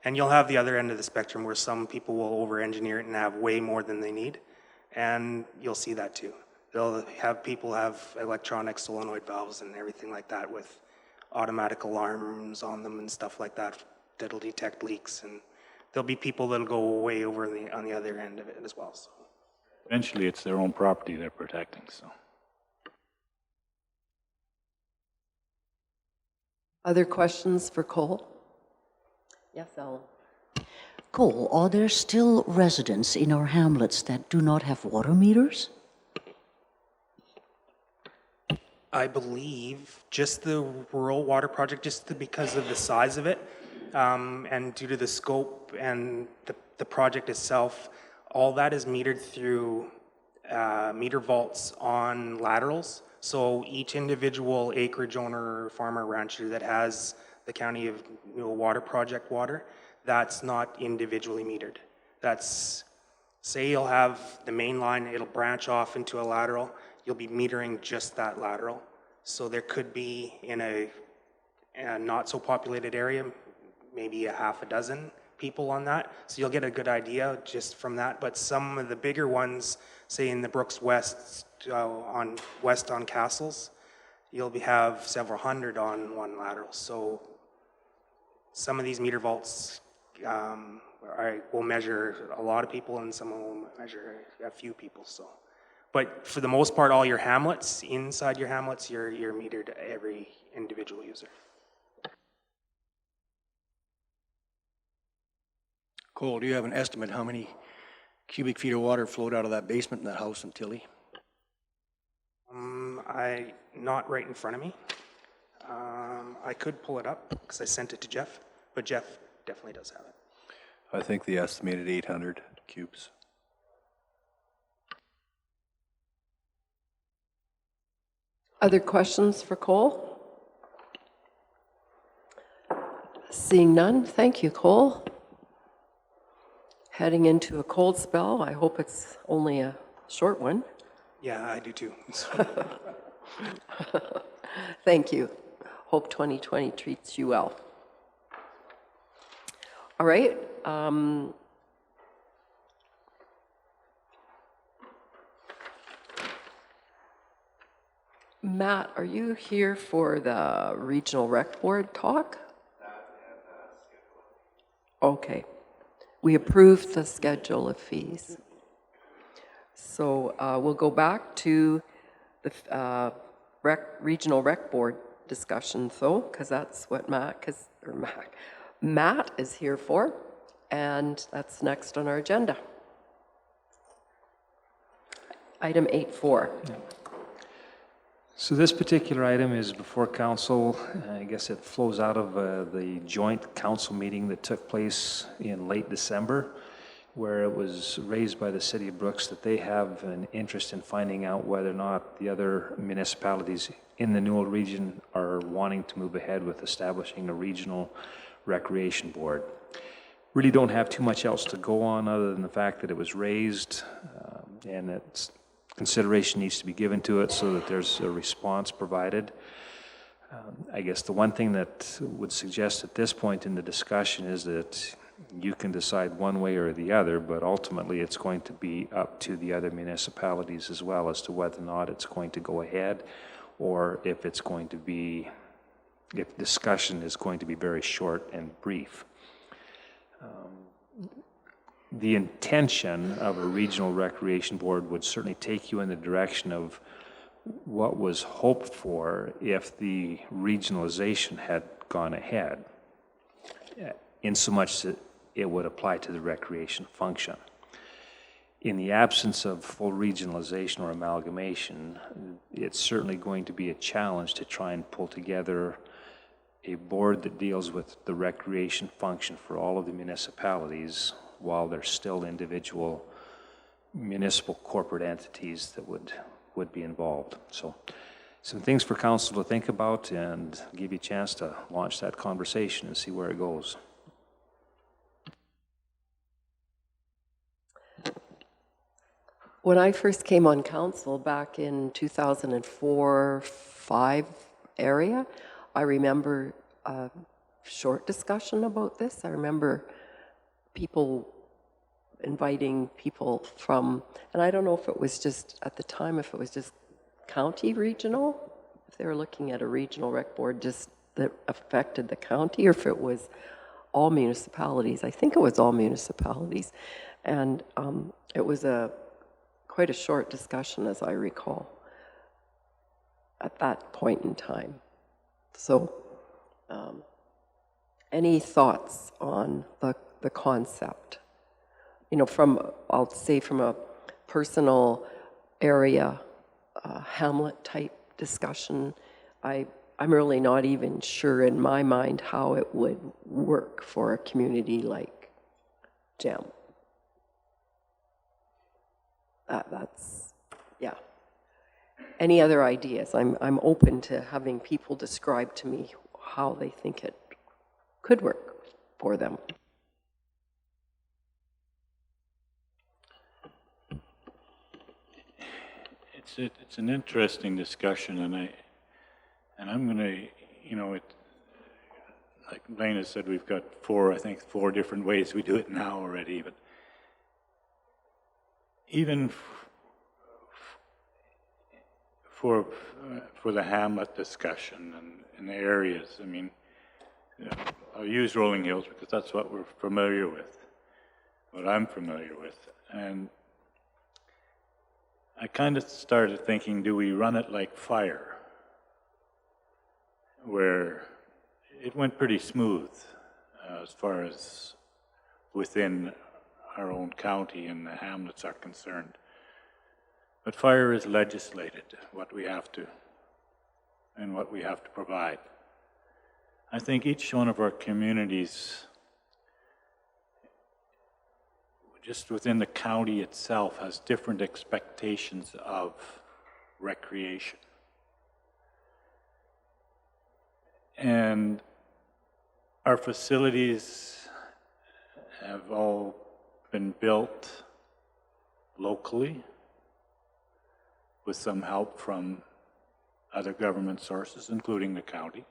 And you'll have the other end of the spectrum where some people will over-engineer it and have way more than they need, and you'll see that too. They'll have people have electronic solenoid valves and everything like that with automatic alarms on them and stuff like that that'll detect leaks, and there'll be people that'll go way over on the other end of it as well. So eventually it's their own property they're protecting. So other questions for Cole? Yes, Ellen. Cole, are there still residents in our hamlets that do not have water meters? I believe just the rural water project, because of the size of it, and due to the scope and the project itself, all that is metered through meter vaults on laterals. So each individual acreage owner, farmer, rancher that has the County of Water Project water, that's not individually metered. That's, say you'll have the main line, it'll branch off into a lateral, you'll be metering just that lateral. So there could be in a not so populated area, maybe a half a dozen people on that. So you'll get a good idea just from that. But some of the bigger ones, say in the Brooks West, west on Castles, you'll have several hundred on one lateral. So some of these meter vaults will measure a lot of people, and some will measure a few people. So, but for the most part, all your hamlets, inside your hamlets, you're metered every individual user. Cole, do you have an estimate how many cubic feet of water flowed out of that basement in that house in Tilly? Not right in front of me. I could pull it up because I sent it to Jeff, but Jeff definitely does have it. I think the estimated 800 cubes. Other questions for Cole? Seeing none, thank you, Cole. Heading into a cold spell. I hope it's only a short one. Yeah, I do too. Thank you. Hope 2020 treats you well. All right. Matt, are you here for the Regional Rec Board talk? Okay. We approved the schedule of fees. So we'll go back to the Regional Rec Board discussion, though, because that's what Matt is here for, and that's next on our agenda. Item 8.4. Yeah. So this particular item is before council. I guess it flows out of the joint council meeting that took place in late December, where it was raised by the City of Brooks that they have an interest in finding out whether or not the other municipalities in the Newell region are wanting to move ahead with establishing a regional recreation board. Really don't have too much else to go on other than the fact that it was raised and its consideration needs to be given to it so that there's a response provided. I guess the one thing that would suggest at this point in the discussion is that you can decide one way or the other, but ultimately it's going to be up to the other municipalities as well as to whether or not it's going to go ahead, or if it's going to be, if discussion is going to be very short and brief. The intention of a regional recreation board would certainly take you in the direction of what was hoped for if the regionalization had gone ahead, in so much that it would apply to the recreation function. In the absence of full regionalization or amalgamation, it's certainly going to be a challenge to try and pull together a board that deals with the recreation function for all of the municipalities while there's still individual municipal corporate entities that would be involved. So some things for council to think about and give you a chance to launch that conversation and see where it goes. When I first came on council back in 2004-05 area, I remember short discussion about this. I remember people inviting people from, and I don't know if it was just, at the time, if it was just county regional, if they were looking at a regional rec board just that affected the county, or if it was all municipalities. I think it was all municipalities. And it was quite a short discussion, as I recall, at that point in time. So any thoughts on the concept? You know, I'll say from a personal area, hamlet type discussion, I'm really not even sure in my mind how it would work for a community like GEM. That's, yeah. Any other ideas? I'm open to having people describe to me how they think it could work for them. It's an interesting discussion, and I'm going to, you know, like Lena said, we've got four different ways we do it now already, but even for the hamlet discussion and the areas, I mean, I'll use Rolling Hills because that's what we're familiar with, what I'm familiar with, and I kind of started thinking, do we run it like fire? Where it went pretty smooth as far as within our own county and the hamlets are concerned. But fire is legislated, what we have to, and what we have to provide. I think each one of our communities, just within the county itself, has different expectations of recreation. And our facilities have all been built locally with some help from other government sources, including the county.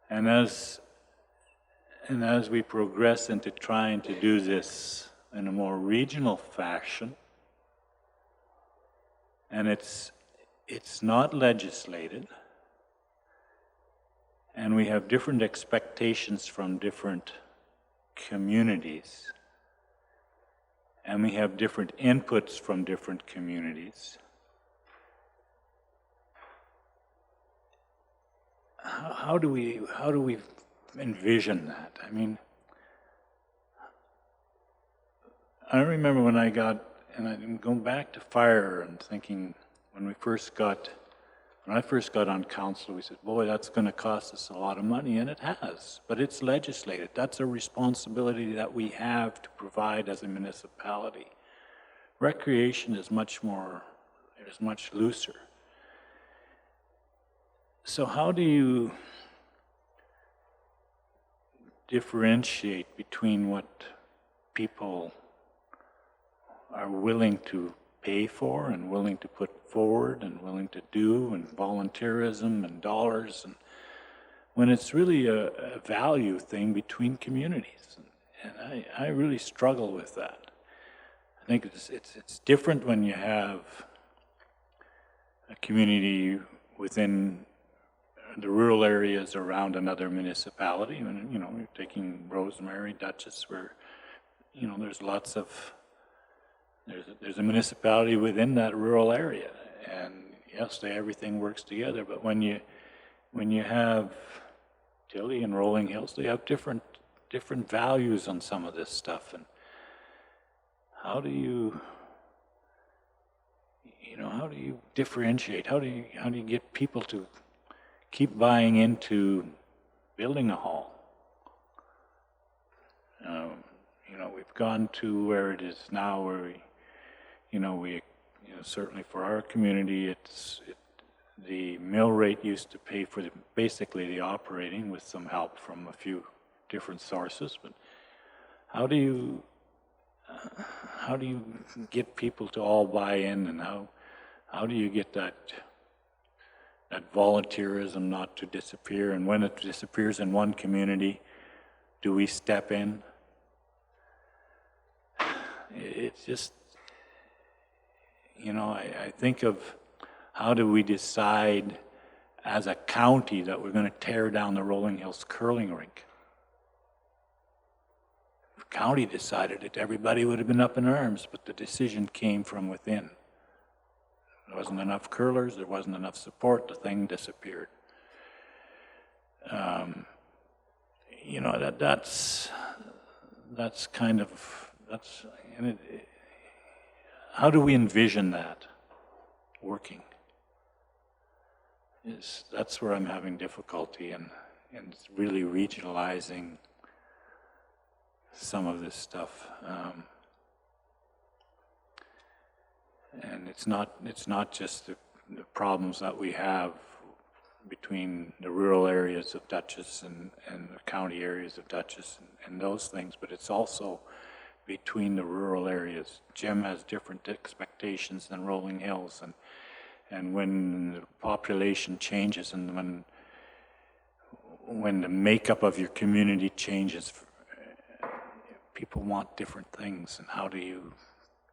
And as we progress into trying to do this in a more regional fashion, and it's not legislated, and we have different expectations from different communities, and we have different inputs from different communities, how do we envision that? I mean, I remember when I got, and I'm going back to fire and thinking when I first got on council, we said, boy, that's going to cost us a lot of money, and it has, but it's legislated. That's a responsibility that we have to provide as a municipality. Recreation is much looser. So how do you differentiate between what people are willing to pay for and willing to put forward and willing to do, and volunteerism and dollars, and when it's really a value thing between communities? And I really struggle with that. I think it's different when you have a community within the rural areas around another municipality. And, you know, you're taking Rosemary, Dutchess, where, you know, there's lots of, there's a municipality within that rural area, and yes, everything works together. But when you have Tilly and Rolling Hills, they have different values on some of this stuff. And how do you differentiate? How do you get people to keep buying into building a hall? You know, we've gone to where it is now, where we certainly for our community, the mill rate used to pay for basically the operating with some help from a few different sources. But how do you get people to all buy in, and how do you get that that volunteerism not to disappear, and when it disappears in one community, do we step in? It's just, you know, I think of how do we decide as a county that we're going to tear down the Rolling Hills curling rink? If the county decided it, everybody would have been up in arms, but the decision came from within. There wasn't enough curlers, there wasn't enough support, the thing disappeared. You know, that's kind of, how do we envision that working? That's where I'm having difficulty in really regionalizing some of this stuff. And it's not just the problems that we have between the rural areas of Dutchess and the county areas of Dutchess and those things, but it's also between the rural areas. Jim has different expectations than Rolling Hills, and when the population changes and when the makeup of your community changes, people want different things, and how do you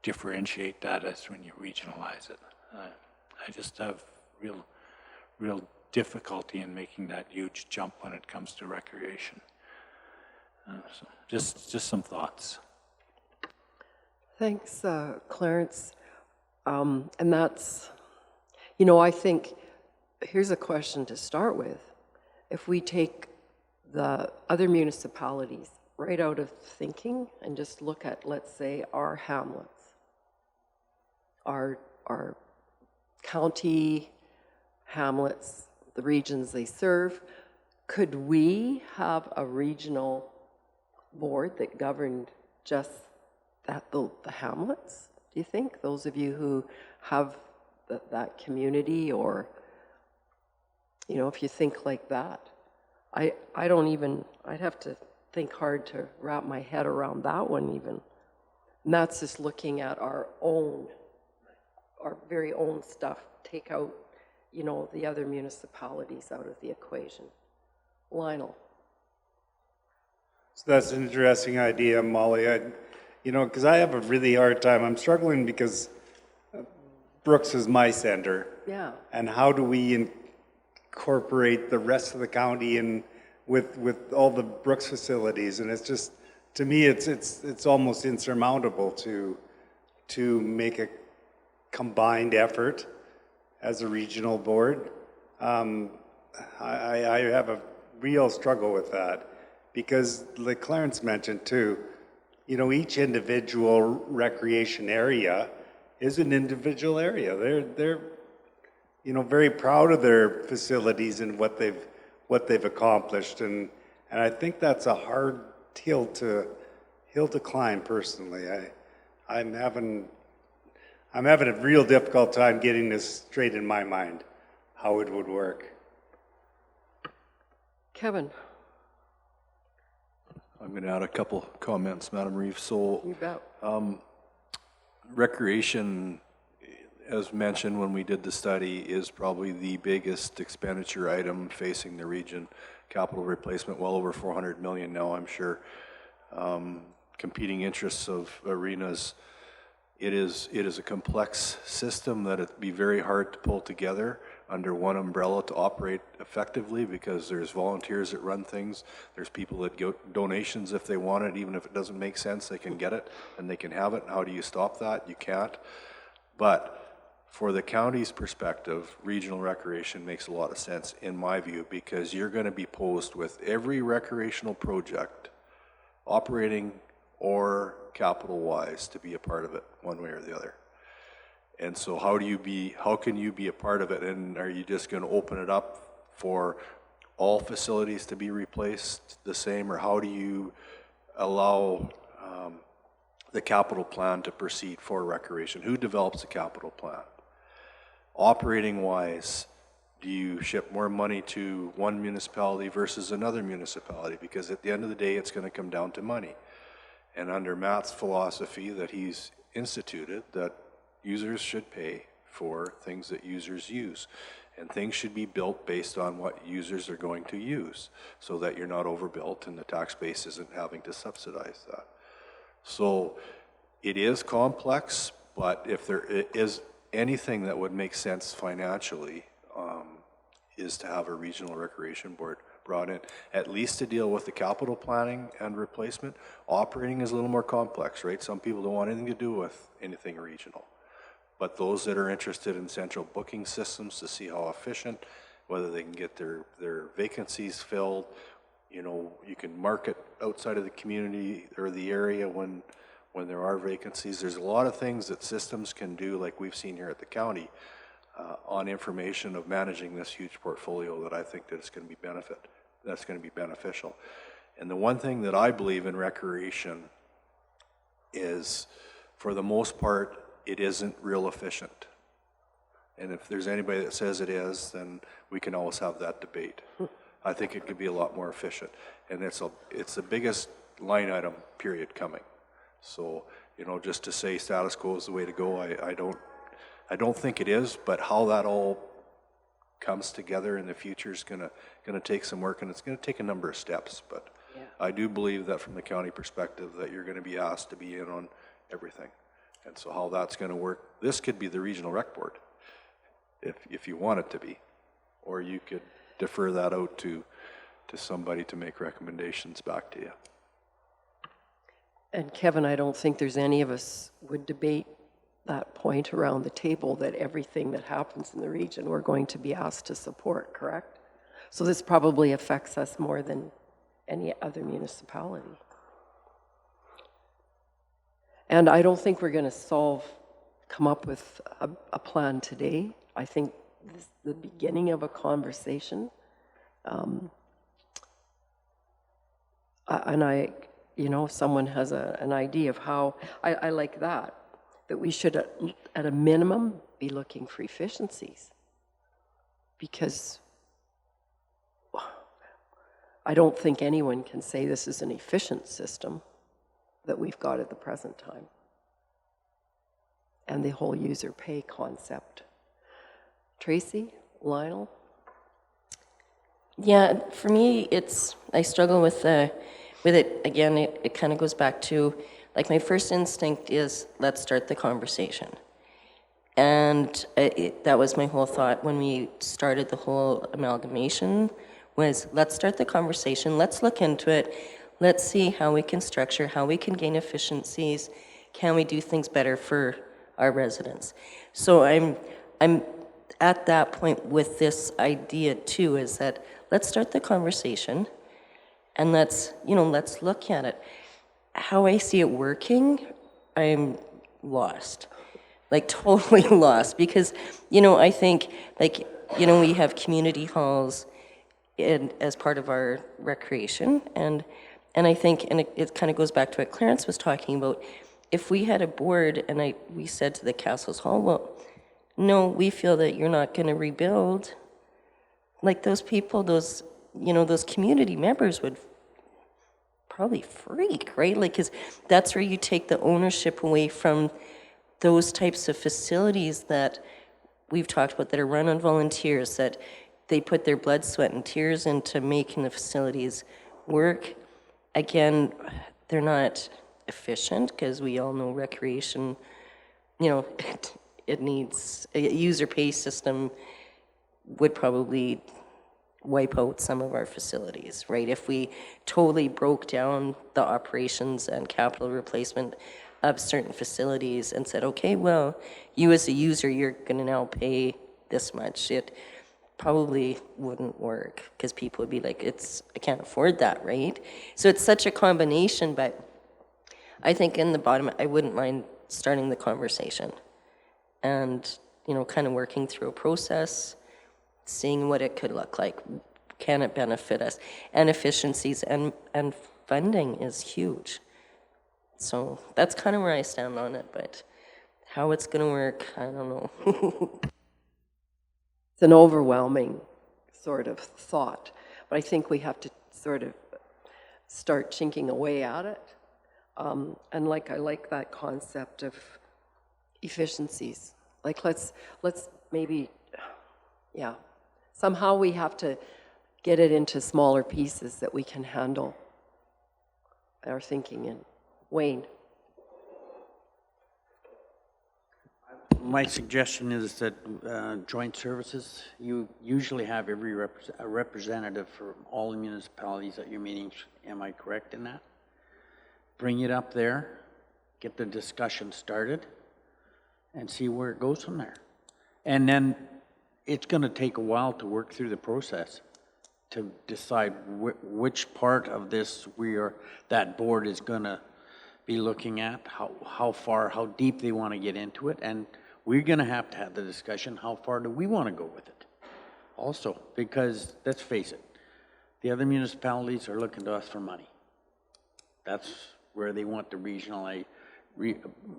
differentiate that as when you regionalize it? I just have real difficulty in making that huge jump when it comes to recreation. So just some thoughts. Thanks, Clarence. And that's, you know, I think, here's a question to start with. If we take the other municipalities right out of thinking and just look at, let's say, our hamlets, our county hamlets, the regions they serve, could we have a regional board that governed just the hamlets, do you think? Those of you who have that community, or, you know, if you think like that. I'd have to think hard to wrap my head around that one even. And that's just looking at our very own stuff, take out, you know, the other municipalities out of the equation. Lionel. So that's an interesting idea, Molly. You know, because I have a really hard time. I'm struggling because Brooks is my center. Yeah. And how do we incorporate the rest of the county in with all the Brooks facilities? And it's just, to me, it's almost insurmountable to make a combined effort as a regional board. I have a real struggle with that because, like Clarence mentioned too, you know, each individual recreation area is an individual area. They're you know, very proud of their facilities and what they've accomplished, and I think that's a hard hill to climb personally. I'm having a real difficult time getting this straight in my mind, how it would work. Kevin. I'm going to add a couple comments, Madam Reeve. So, You bet. recreation, as mentioned when we did the study, is probably the biggest expenditure item facing the region. Capital replacement, well over 400 million now, I'm sure. Competing interests of arenas. It is a complex system that it'd be very hard to pull together under one umbrella to operate effectively, because there's volunteers that run things, there's people that get donations if they want it, even if it doesn't make sense, they can get it and they can have it. How do you stop that? You can't. But for the county's perspective, regional recreation makes a lot of sense in my view, because you're going to be posed with every recreational project, operating or capital wise, to be a part of it one way or the other. And so how can you be a part of it? And are you just going to open it up for all facilities to be replaced the same, or how do you allow the capital plan to proceed for recreation? Who develops a capital plan? Operating wise, do you ship more money to one municipality versus another municipality? Because at the end of the day, it's going to come down to money. And under Matt's philosophy that he's instituted, that users should pay for things that users use. And things should be built based on what users are going to use, so that you're not overbuilt and the tax base isn't having to subsidize that. So it is complex, but if there is anything that would make sense financially, is to have a regional recreation board brought in, at least to deal with the capital planning and replacement. Operating is a little more complex, right? Some people don't want anything to do with anything regional. But those that are interested in central booking systems to see how efficient, whether they can get their vacancies filled, you know, you can market outside of the community or the area when there are vacancies. There's a lot of things that systems can do, like we've seen here at the county, on information of managing this huge portfolio, that I think that it's going to be beneficial. And the one thing that I believe in recreation is, for the most part, it isn't real efficient. And if there's anybody that says it is, then we can always have that debate. I think it could be a lot more efficient. And it's the biggest line item period coming. So, you know, just to say status quo is the way to go, I don't think it is, but how that all comes together in the future is gonna take some work, and it's gonna take a number of steps. But yeah, I do believe that from the county perspective, that you're gonna be asked to be in on everything. And so how that's gonna work, this could be the regional rec board, if you want it to be, or you could defer that out to somebody to make recommendations back to you. And Kevin, I don't think there's any of us would debate that point around the table, that everything that happens in the region we're going to be asked to support, correct? So this probably affects us more than any other municipality. And I don't think we're going to come up with a plan today. I think this is the beginning of a conversation. And you know, if someone has an idea of how, I like that we should, at a minimum, be looking for efficiencies. Because I don't think anyone can say this is an efficient system that we've got at the present time. And the whole user pay concept. Tracy, Lionel? Yeah, for me, I struggle with it. Again, it kind of goes back to, like, my first instinct is, let's start the conversation. And that was my whole thought when we started the whole amalgamation, was let's start the conversation, let's look into it, let's see how we can structure, how we can gain efficiencies, can we do things better for our residents. So I'm at that point with this idea too, is that let's start the conversation and let's look at it. How I see it working, I'm lost, like totally lost, because, you know, I think, like, you know, we have community halls as part of our recreation, and I think, and it kind of goes back to what Clarence was talking about, if we had a board and we said to the Castles Hall, well, no, we feel that you're not going to rebuild, like, those people, those community members would probably freak, right? Like, because that's where you take the ownership away from those types of facilities that we've talked about, that are run on volunteers, that they put their blood, sweat, and tears into making the facilities work. Again, they're not efficient, because we all know recreation, you know, it needs a user pay system would probably wipe out some of our facilities, right? If we totally broke down the operations and capital replacement of certain facilities and said, okay, well, you as a user, you're going to now pay this much, it probably wouldn't work, because people would be like, I can't afford that, right? So it's such a combination, but I think in the bottom, I wouldn't mind starting the conversation and, you know, kind of working through a process, seeing what it could look like. Can it benefit us? And efficiencies and funding is huge. So that's kind of where I stand on it, but how it's going to work, I don't know. It's an overwhelming sort of thought, but I think we have to sort of start chinking away at it. And I like that concept of efficiencies. Like, let's maybe, yeah, Somehow we have to get it into smaller pieces that we can handle our thinking in. Wayne? My suggestion is that joint services, you usually have every a representative from all the municipalities at your meetings. Am I correct in that? Bring it up there, get the discussion started, and see where it goes from there. And then it's going to take a while to work through the process to decide which part of this that board is going to be looking at, how far, how deep they want to get into it, and we're going to have the discussion, how far do we want to go with it? Also, because let's face it, the other municipalities are looking to us for money. That's where they want the regional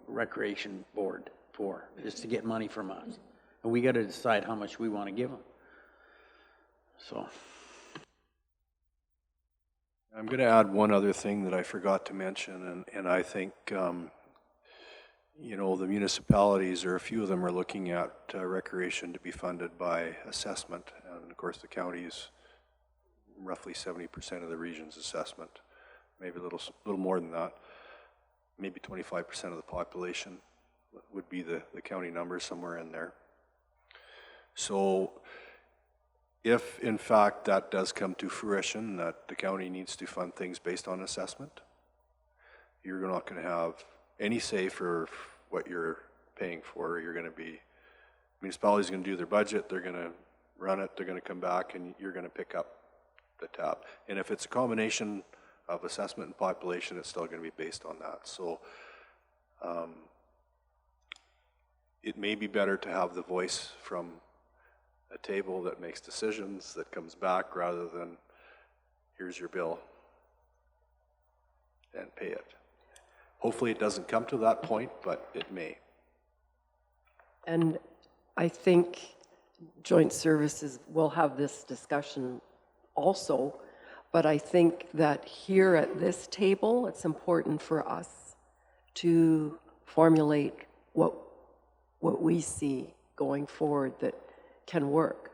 recreation board for, is to get money from us. And we got to decide how much we want to give them. So. I'm going to add one other thing that I forgot to mention, and I think, you know, the municipalities, or a few of them, are looking at recreation to be funded by assessment, and of course the county is roughly 70% of the region's assessment, maybe a little more than that, maybe 25% of the population would be the county number, somewhere in there. So if in fact that does come to fruition, that the county needs to fund things based on assessment, you're not going to have any say for what you're paying for. You're going to be, municipalities are going to do their budget, they're going to run it, they're going to come back, and you're going to pick up the tab. And if it's a combination of assessment and population, it's still going to be based on that. So it may be better to have the voice from a table that makes decisions, that comes back, rather than here's your bill and pay it. Hopefully it doesn't come to that point, but it may. And I think joint services will have this discussion also, but I think that here at this table, it's important for us to formulate what we see going forward that can work,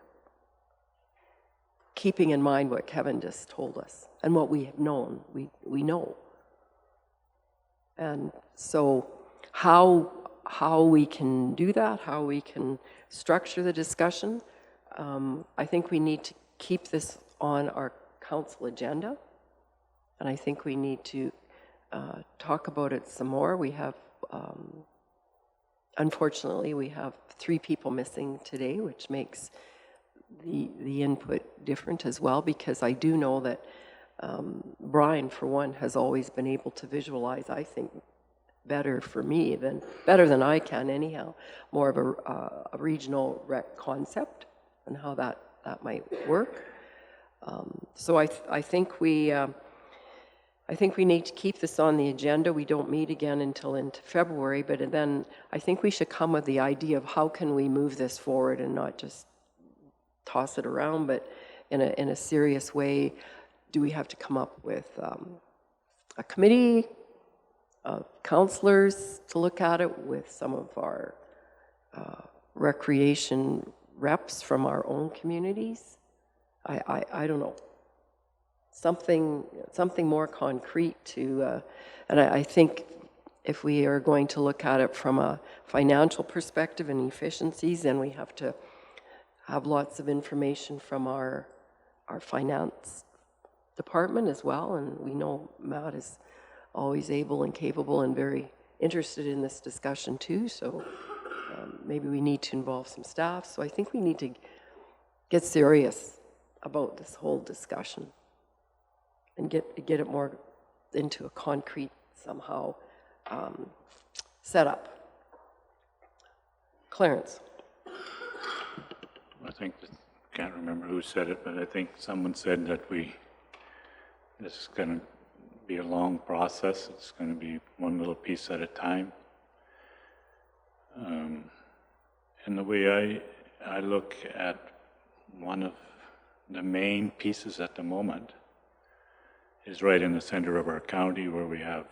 keeping in mind what Kevin just told us and what we have known, we know. And so how we can do that, how we can structure the discussion, I think we need to keep this on our council agenda, and I think we need to talk about it some more. We have, unfortunately, we have 3 people missing today, which makes the input different as well, because I do know that Brian, for one, has always been able to visualize, I think, better than I can anyhow, more of a regional rec concept and how that might work. So I think we need to keep this on the agenda. We don't meet again until into February, but then I think we should come with the idea of how can we move this forward and not just toss it around, but in a serious way. Do we have to come up with a committee of councillors to look at it, with some of our recreation reps from our own communities? I don't know. Something more concrete to, and I think if we are going to look at it from a financial perspective and efficiencies, then we have to have lots of information from our finance department as well. And we know Matt is always able and capable and very interested in this discussion too. So maybe we need to involve some staff. So I think we need to get serious about this whole discussion and get it more into a concrete somehow setup. Clarence. I think, can't remember who said it, but I think someone said that this is going to be a long process. It's going to be one little piece at a time. And the way I look at one of the main pieces at the moment is right in the center of our county, where we have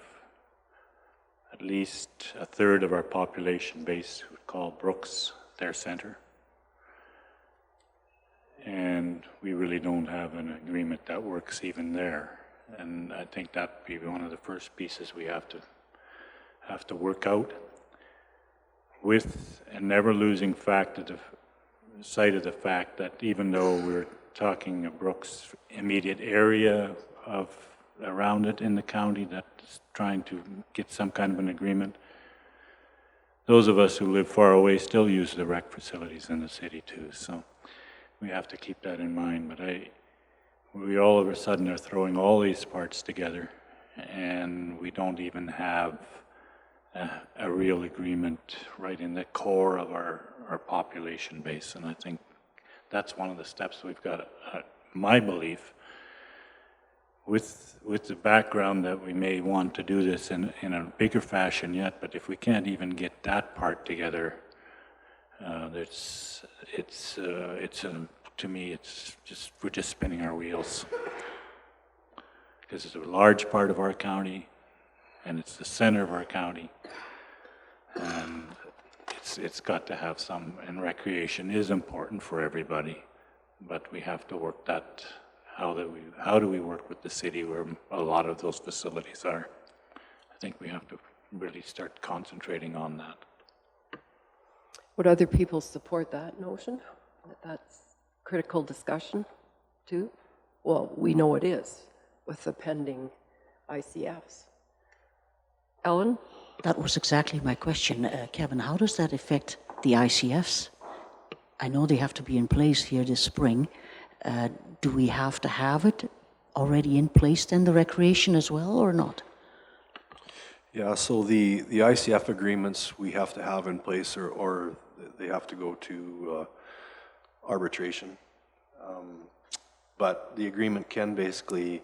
at least a third of our population base who call Brooks their center. And we really don't have an agreement that works even there. And I think that'd be one of the first pieces we have to work out, with and never losing sight of the fact that even though we're talking a Brooks immediate area around it in the county that's trying to get some kind of an agreement, those of us who live far away still use the rec facilities in the city too. So we have to keep that in mind. But we all of a sudden are throwing all these parts together, and we don't even have a real agreement right in the core of our population base. And I think that's one of the steps we've got, my belief, with the background that we may want to do this in a bigger fashion yet, but if we can't even get that part together, to me, we're just spinning our wheels. Because it's a large part of our county, and it's the center of our county, and it's got to have some, and recreation is important for everybody, but we have to work that, how do we work with the city where a lot of those facilities are? I think we have to really start concentrating on that. Would other people support that notion? That's critical discussion too? Well, we know it is with the pending ICFs. Ellen? That was exactly my question, Kevin. How does that affect the ICFs? I know they have to be in place here this spring. Do we have to have it already in place then, the recreation as well, or not? Yeah, so the ICF agreements we have to have in place, or they have to go to arbitration. But the agreement can basically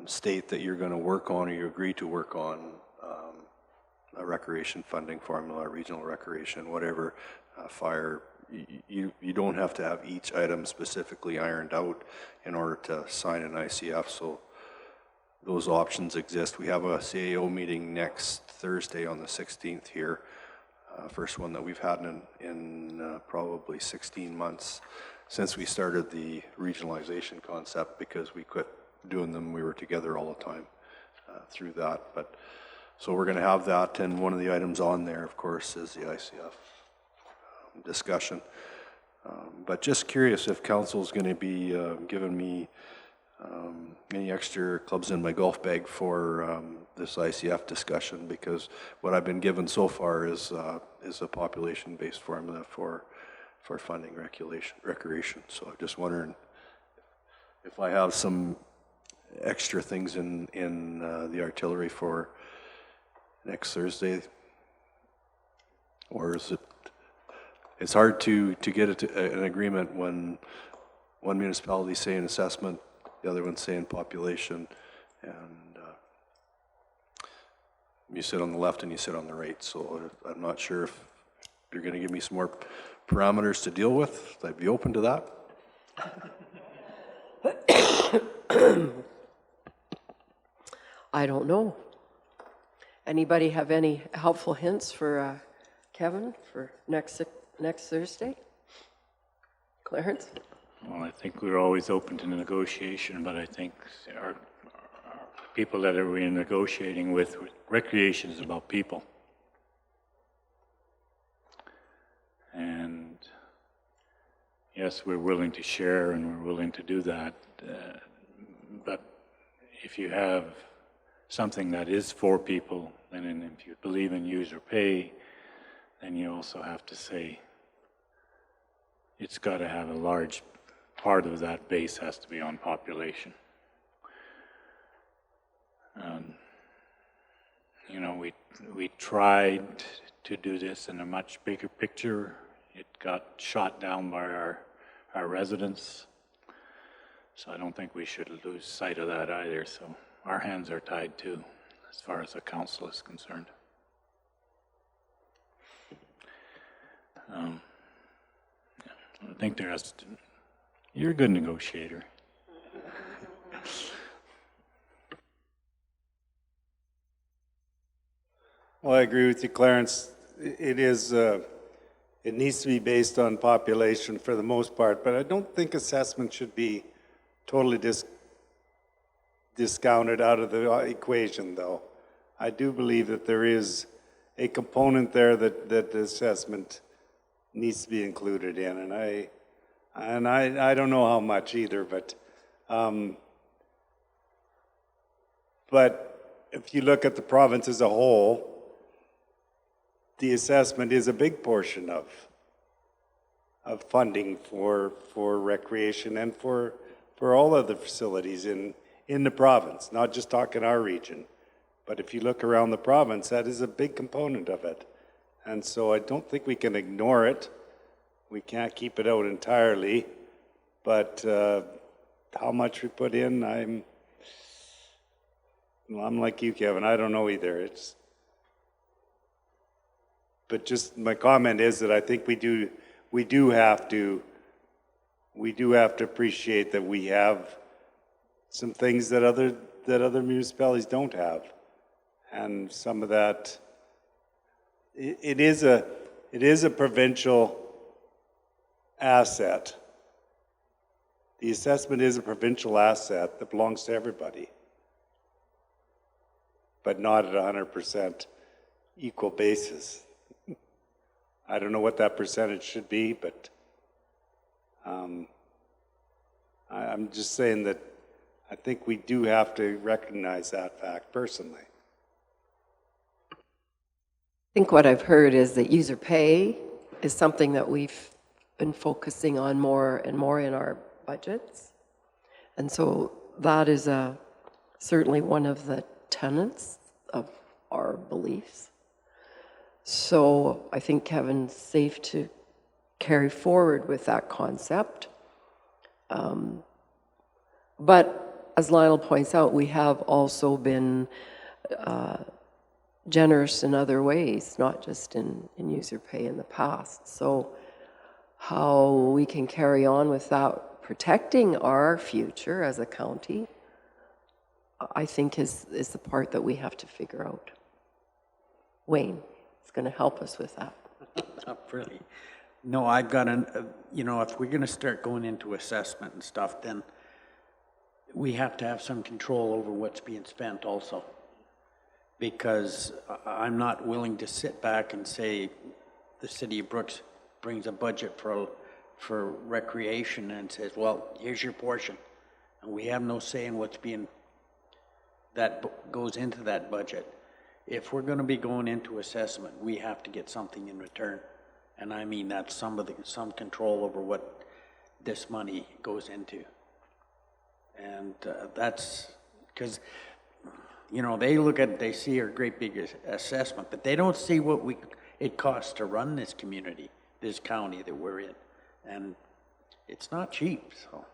state that you're going to work on, or you agree to work on a recreation funding formula, regional recreation, whatever, fire. You don't have to have each item specifically ironed out in order to sign an ICF, so those options exist. We have a CAO meeting next Thursday on the 16th here, first one that we've had in probably 16 months since we started the regionalization concept, because we quit doing them. We were together all the time through that. But so we're going to have that, and one of the items on there, of course, is the ICF discussion. But just curious if council's going to be giving me any extra clubs in my golf bag for this ICF discussion, because what I've been given so far is a population-based formula for funding recreation. So I'm just wondering if I have some extra things in the artillery for next Thursday, or is it? It's hard to get an agreement when one municipality is saying assessment, the other one's saying population, and you sit on the left and you sit on the right. So I'm not sure if you're going to give me some more parameters to deal with. I'd be open to that. I don't know. Anybody have any helpful hints for Kevin for next Thursday? Clarence? Well, I think we're always open to negotiation, but I think our people that we're negotiating with, recreation is about people. And yes, we're willing to share and we're willing to do that, but if you have something that is for people, and if you believe in user pay, then you also have to say it's got to have a large part of that base has to be on population. You know, we tried to do this in a much bigger picture. It got shot down by our residents. So I don't think we should lose sight of that either. So our hands are tied too, as far as the council is concerned. I think you're a good negotiator. Well, I agree with you, Clarence. It is it needs to be based on population for the most part, but I don't think assessment should be totally discounted out of the equation, though. I do believe that there is a component there that the assessment needs to be included in, and I don't know how much either, but if you look at the province as a whole, the assessment is a big portion of funding for recreation and for all other facilities in the province, not just talking our region. But if you look around the province, that is a big component of it. And so I don't think we can ignore it. We can't keep it out entirely. But how much we put in, I'm like you, Kevin. I don't know either. But just my comment is that I think we do have to appreciate that we have some things that other municipalities don't have, and some of that. It is a provincial asset. The assessment is a provincial asset that belongs to everybody, but not at 100% equal basis. I don't know what that percentage should be, but I'm just saying that I think we do have to recognize that fact personally. I think what I've heard is that user pay is something that we've been focusing on more and more in our budgets. And so that is certainly one of the tenets of our beliefs. So I think Kevin's safe to carry forward with that concept. But as Lionel points out, we have also been generous in other ways, not just in user pay in the past. So how we can carry on without protecting our future as a county, I think is the part that we have to figure out. Wayne is going to help us with that. Not really. No, I've got if we're going to start going into assessment and stuff, then we have to have some control over what's being spent also. Because I'm not willing to sit back and say the city of Brooks brings a budget for recreation and says, well, here's your portion. And we have no say in what's that goes into that budget. If we're going to be going into assessment, we have to get something in return. And I mean that's some control over what this money goes into. And that's because, they look at it, they see our great big assessment, but they don't see what it costs to run this community, this county that we're in. And it's not cheap, so.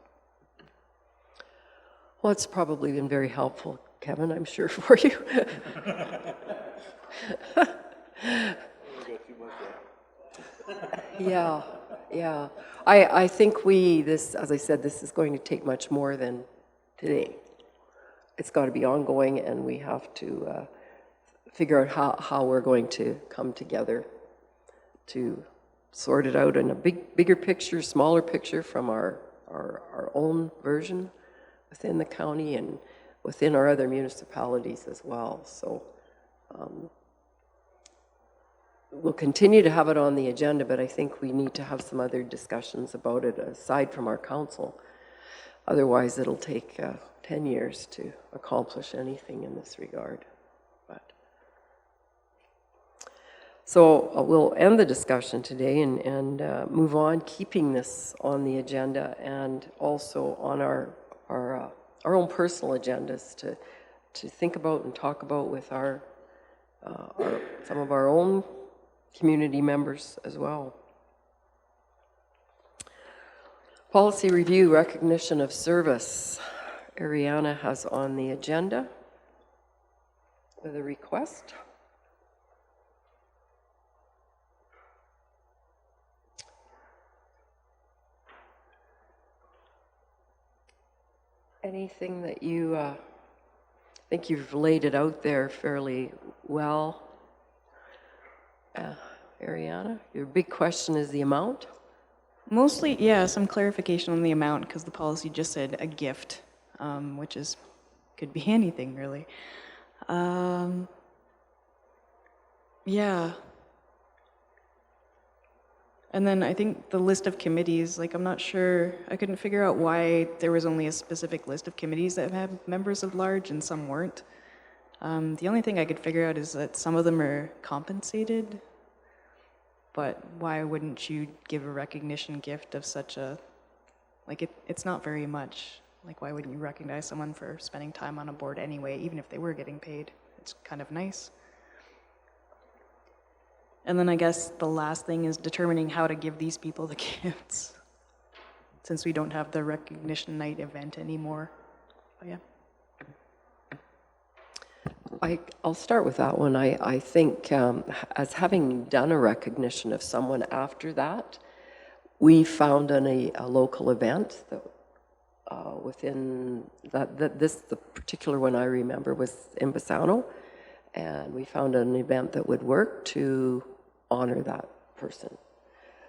Well, it's probably been very helpful, Kevin, I'm sure, for you. Yeah. I think as I said, this is going to take much more than today. It's got to be ongoing, and we have to figure out how we're going to come together to sort it out in a bigger picture, smaller picture from our own version within the county and within our other municipalities as well. So we'll continue to have it on the agenda, but I think we need to have some other discussions about it aside from our council. Otherwise, it'll take 10 years to accomplish anything in this regard. So we'll end the discussion today and move on, keeping this on the agenda and also on our own personal agendas to think about and talk about with some of our own community members as well. Policy review, recognition of service. Ariana has on the agenda with a request. Anything that you think you've laid it out there fairly well Ariana, your big question is the amount? Mostly, yeah, some clarification on the amount, because the policy just said a gift, which is, could be anything, really. Yeah. And then I think the list of committees, like, I'm not sure, I couldn't figure out why there was only a specific list of committees that have members of large and some weren't. The only thing I could figure out is that some of them are compensated, but why wouldn't you give a recognition gift of such a, like, it's not very much. Like, why wouldn't you recognize someone for spending time on a board anyway, even if they were getting paid? It's kind of nice. And then I guess the last thing is determining how to give these people the gifts, since we don't have the recognition night event anymore. But yeah. I'll start with that one. I think as having done a recognition of someone after that, we found on a local event that within the particular one I remember was in Bassano, and we found an event that would work to honor that person.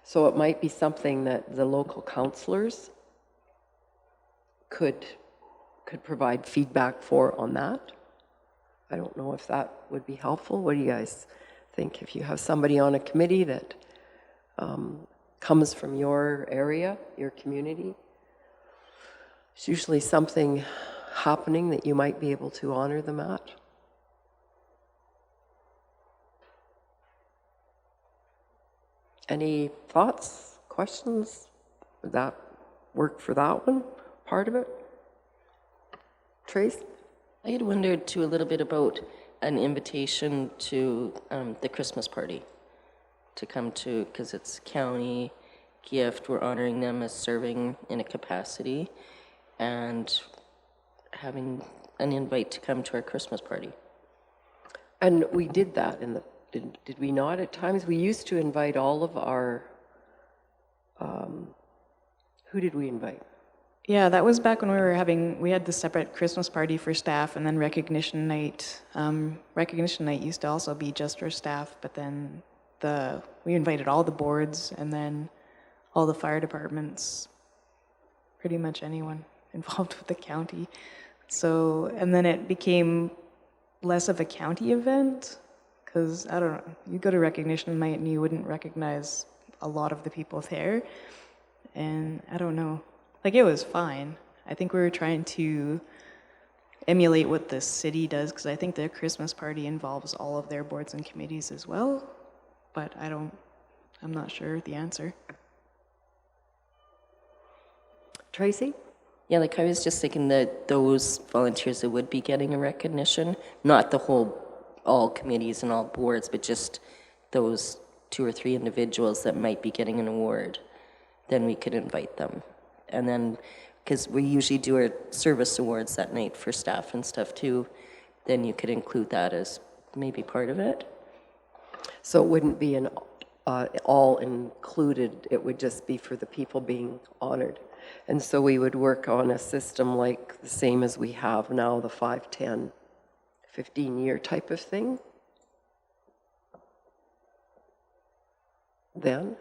So it might be something that the local councillors could provide feedback for on that. I don't know if that would be helpful. What do you guys think? If you have somebody on a committee that comes from your area, your community, there's usually something happening that you might be able to honor them at. Any thoughts, questions? Would that work for that one, part of it? Trace? I had wondered too a little bit about an invitation to the Christmas party to come to, because it's county gift. We're honoring them as serving in a capacity and having an invite to come to our Christmas party. And we did that in the, did we not at times? We used to invite all of our, who did we invite? Yeah, that was back when we had the separate Christmas party for staff, and then recognition night. Recognition night used to also be just for staff, but then we invited all the boards and then all the fire departments, pretty much anyone involved with the county. So, and then it became less of a county event, because, I don't know, you go to recognition night and you wouldn't recognize a lot of the people there. And I don't know. Like, it was fine. I think we were trying to emulate what the city does, because I think their Christmas party involves all of their boards and committees as well. But I'm not sure the answer. Tracy? Yeah, like I was just thinking that those volunteers that would be getting a recognition, not the all committees and all boards, but just those 2 or 3 individuals that might be getting an award, then we could invite them. And then, because we usually do our service awards that night for staff and stuff too, then you could include that as maybe part of it. So it wouldn't be an all included, it would just be for the people being honored. And so we would work on a system like the same as we have now, the 5, 10, 15-year type of thing. Then,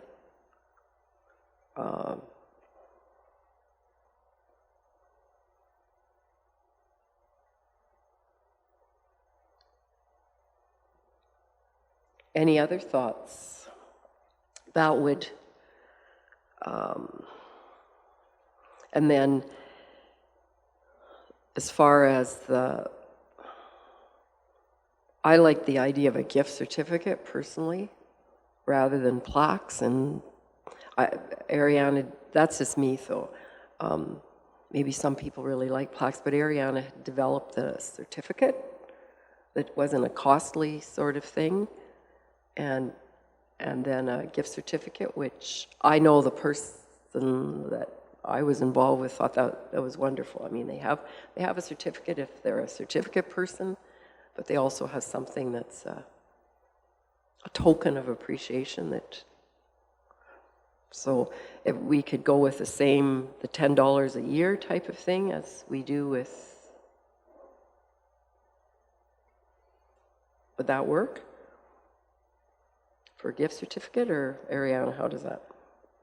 any other thoughts? That would, and then as far as I like the idea of a gift certificate personally, rather than plaques. And Ariana, that's just me though. Maybe some people really like plaques, but Ariana had developed a certificate that wasn't a costly sort of thing. And then a gift certificate, which I know the person that I was involved with thought that was wonderful. I mean, they have a certificate if they're a certificate person, but they also have something that's a token of appreciation. So if we could go with the $10 a year type of thing as we do with, would that work? for a gift certificate, or Ariana, how does that?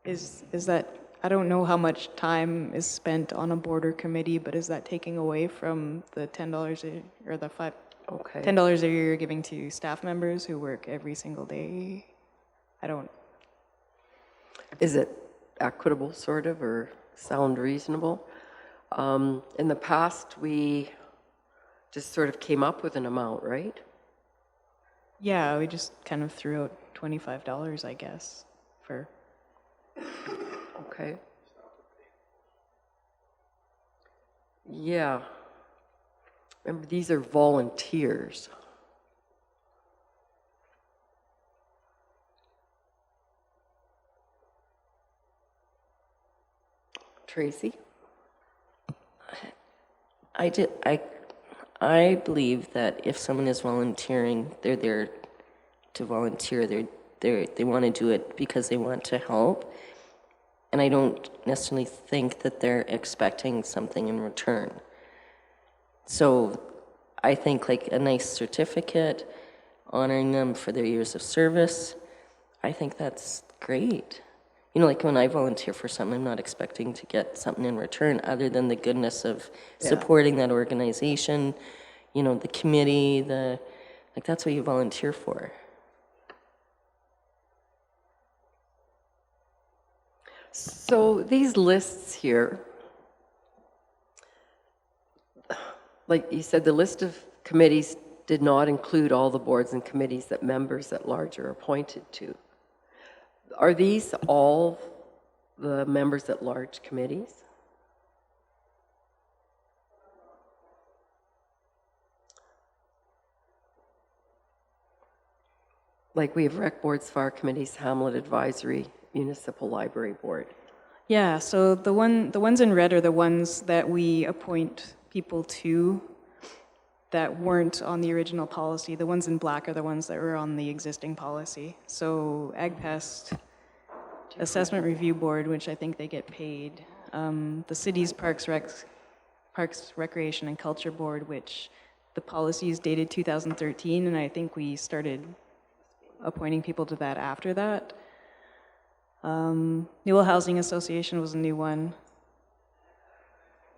Is that, I don't know how much time is spent on a board or committee, but is that taking away from the $10 or the Okay. $10 a year you're giving to staff members who work every single day? I don't, Is it equitable, sort of, or sound reasonable? In the past, we just sort of came up with an amount, right? yeah, we just kind of threw out $25, I guess, for, Okay. Yeah. Remember, these are volunteers. Tracy? I believe that if someone is volunteering, they're there to volunteer. They want to do it because they want to help. And I don't necessarily think that they're expecting something in return. So I think like a nice certificate, honoring them for their years of service, I think that's great. You know, like when I volunteer for something, I'm not expecting to get something in return other than the goodness of supporting that organization, you know, the committee, like that's what you volunteer for. So these lists here, like you said, the list of committees did not include all the boards and committees that members at large are appointed to. Are these all the members at large committees? Like we have rec boards, fire committees, Hamlet Advisory, Municipal Library Board. yeah, so the ones in red are the ones that we appoint people to that weren't on the original policy. The ones in black are the ones that were on the existing policy. So AgPest, Assessment Review Board, which I think they get paid. The city's Parks, Recreation, and Culture Board, which the policy is dated 2013, and I think we started appointing people to that after that. Newell Housing Association was a new one.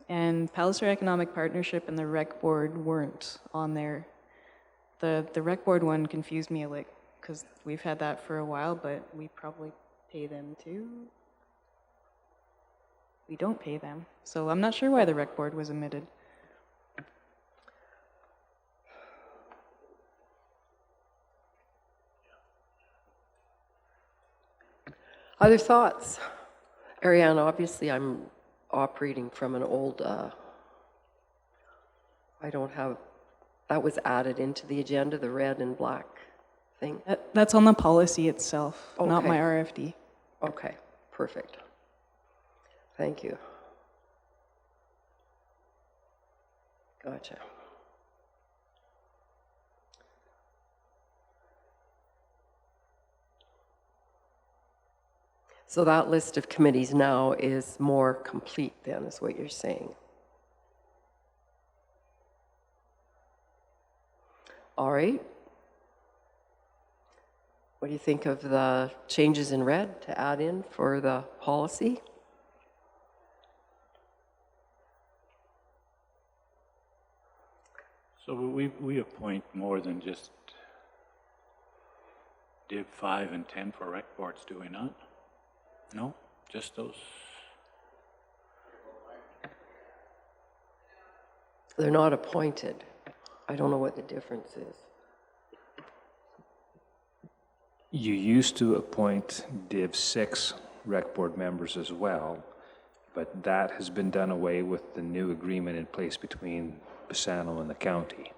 And Palliser Economic Partnership and the Rec Board weren't on there. The Rec Board one confused me a little because we've had that for a while, but we probably pay them too. We don't pay them. So I'm not sure why the Rec Board was omitted. Other thoughts? Ariane, obviously I'm operating from an old, I don't have, that was added into the agenda, the red and black thing. That's on the policy itself, not Okay. my RFD. Okay, perfect. Thank you. Gotcha. So that list of committees now is more complete then, is what you're saying? All right. What do you think of the changes in red to add in for the policy? So we appoint more than just Div 5 and 10 for rec boards, do we not? No, just those. They're not appointed. I don't know what the difference is. You used to appoint Div 6 rec board members as well, but that has been done away with the new agreement in place between Bassano and the county.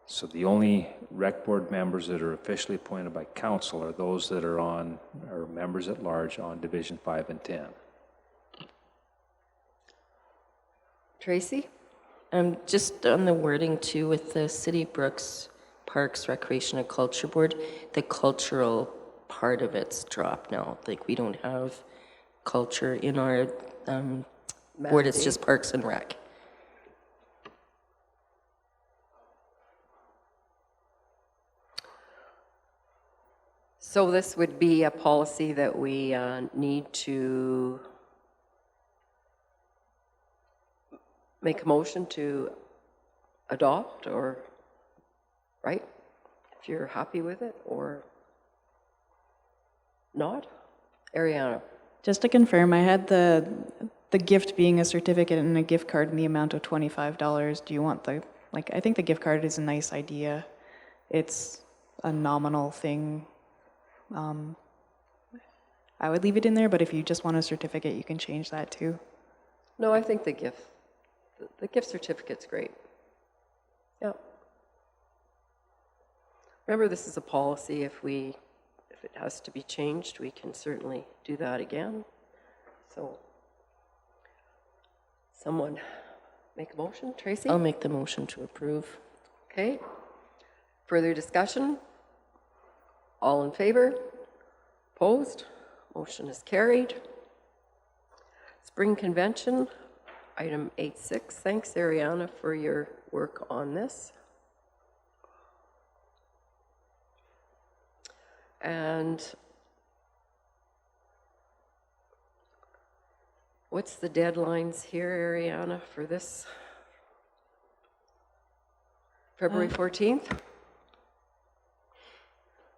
So the only rec board members that are officially appointed by council are those that are on, or members at large on Division 5 and 10. Tracy? Just on the wording too, with the City Brooks Parks, Recreation, and Culture Board, the cultural part of it's dropped now. Like we don't have culture in our board, it's just Parks and Rec. So this would be a policy that we need to make a motion to adopt, or, right? If you're happy with it, or not? Ariana? Just to confirm, I had the gift being a certificate and a gift card in the amount of $25. Do you want the, like, I think the gift card is a nice idea. It's a nominal thing. I would leave it in there, but if you just want a certificate, you can change that too. No, I think the gift certificate's great. Yeah. Remember, this is a policy. If it has to be changed, we can certainly do that again. So, someone make a motion? Tracy? I'll make the motion to approve. Okay. Further discussion? All in favor? Opposed? Motion is carried. Spring Convention, item 8.6. Thanks, Ariana, for your work on this. And what's the deadlines here, Ariana, for this? February 14th?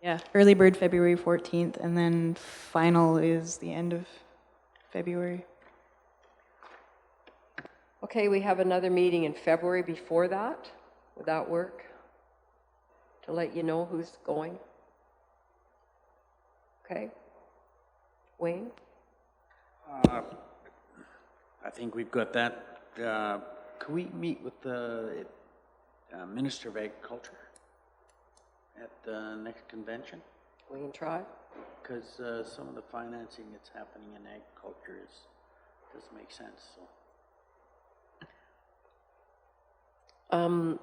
Yeah, early bird February 14th, and then final is the end of February. Okay, we have another meeting in February before that. Would that work? To let you know who's going? Okay. Wayne? I think we've got that. Could we meet with the Minister of Agriculture at the next convention? We can try. Because some of the financing that's happening in agriculture doesn't make sense. So.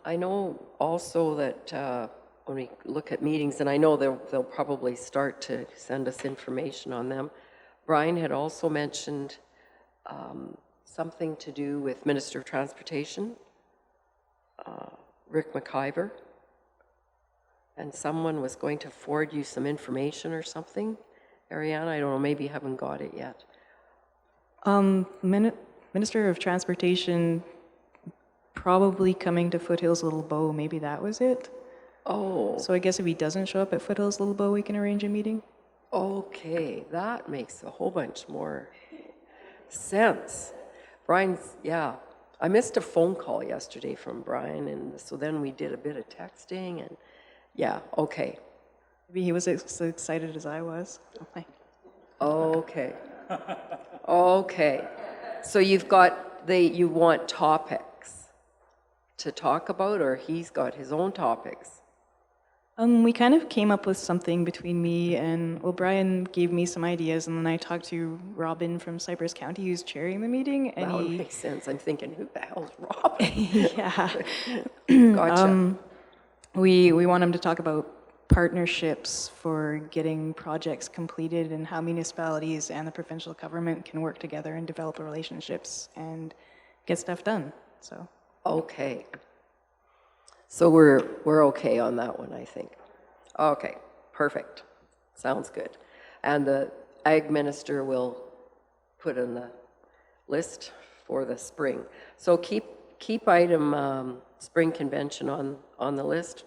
I know also that when we look at meetings, and I know they'll probably start to send us information on them, Brian had also mentioned something to do with Minister of Transportation, Rick McIver, and someone was going to forward you some information or something. Ariana, I don't know, maybe you haven't got it yet. Minister of Transportation probably coming to Foothills Little Bow, maybe that was it. Oh. So I guess if he doesn't show up at Foothills Little Bow, we can arrange a meeting? Okay, that makes a whole bunch more sense. Brian's, yeah. I missed a phone call yesterday from Brian, and so then we did a bit of texting, and yeah, okay. Maybe he was as excited as I was. Okay. Okay. So you've got you want topics to talk about, or he's got his own topics? We kind of came up with something between me and, well, Brian gave me some ideas, and then I talked to Robin from Cypress County, who's chairing the meeting, and That he... makes sense. I'm thinking, who the hell's Robin? Yeah. Gotcha. We want him to talk about partnerships for getting projects completed and how municipalities and the provincial government can work together and develop relationships and get stuff done. So. Okay. So we're okay on that one, I think. Okay, perfect. Sounds good. And the Ag Minister will put in the list for the spring. So keep item Spring Convention on the list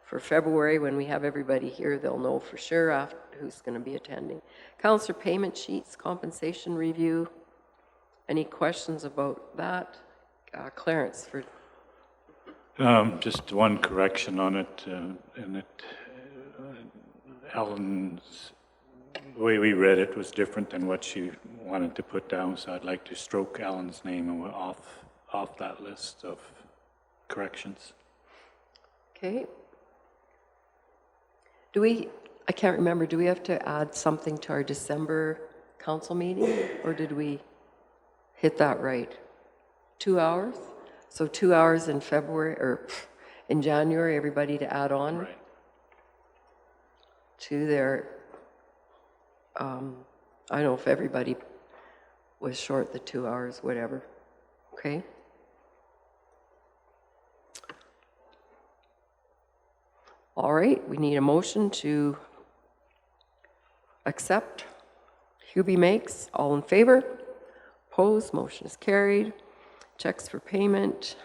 for February. When we have everybody here, they'll know for sure who's going to be attending. Councillor payment sheets, compensation review. Any questions about that? Clarence, for... Just one correction on it, Ellen's, the way we read it was different than what she wanted to put down, so I'd like to stroke Ellen's name off that list of corrections. Okay. I can't remember, do we have to add something to our December council meeting, or did we hit that right? 2 hours? So 2 hours in February, or in January, everybody to add on Right. to their, I don't know if everybody was short the 2 hours, whatever. Okay? All right, we need a motion to accept. Hubie makes. All in favor? Opposed? Motion is carried. Checks for payment.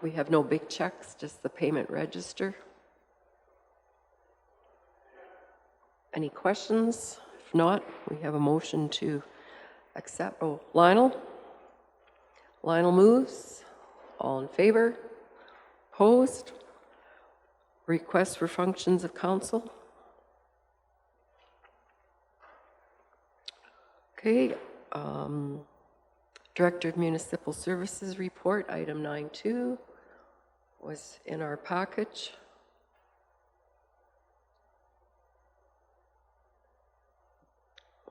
We have no big checks, just the payment register. Any questions? If not, we have a motion to accept. Oh, Lionel? Lionel moves. All in favor? Opposed? Request for functions of council. Okay. Director of Municipal Services report, item 9.2, was in our package.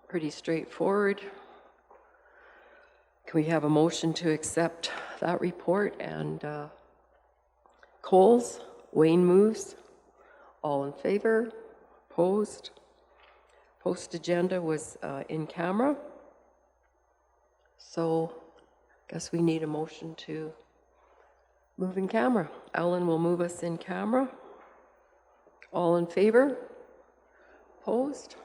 Pretty straightforward. Can we have a motion to accept that report? And Coles, Wayne moves. All in favor? Opposed? Post agenda was in camera. So I guess we need a motion to move in camera. Ellen will move us in camera. All in favor? Opposed?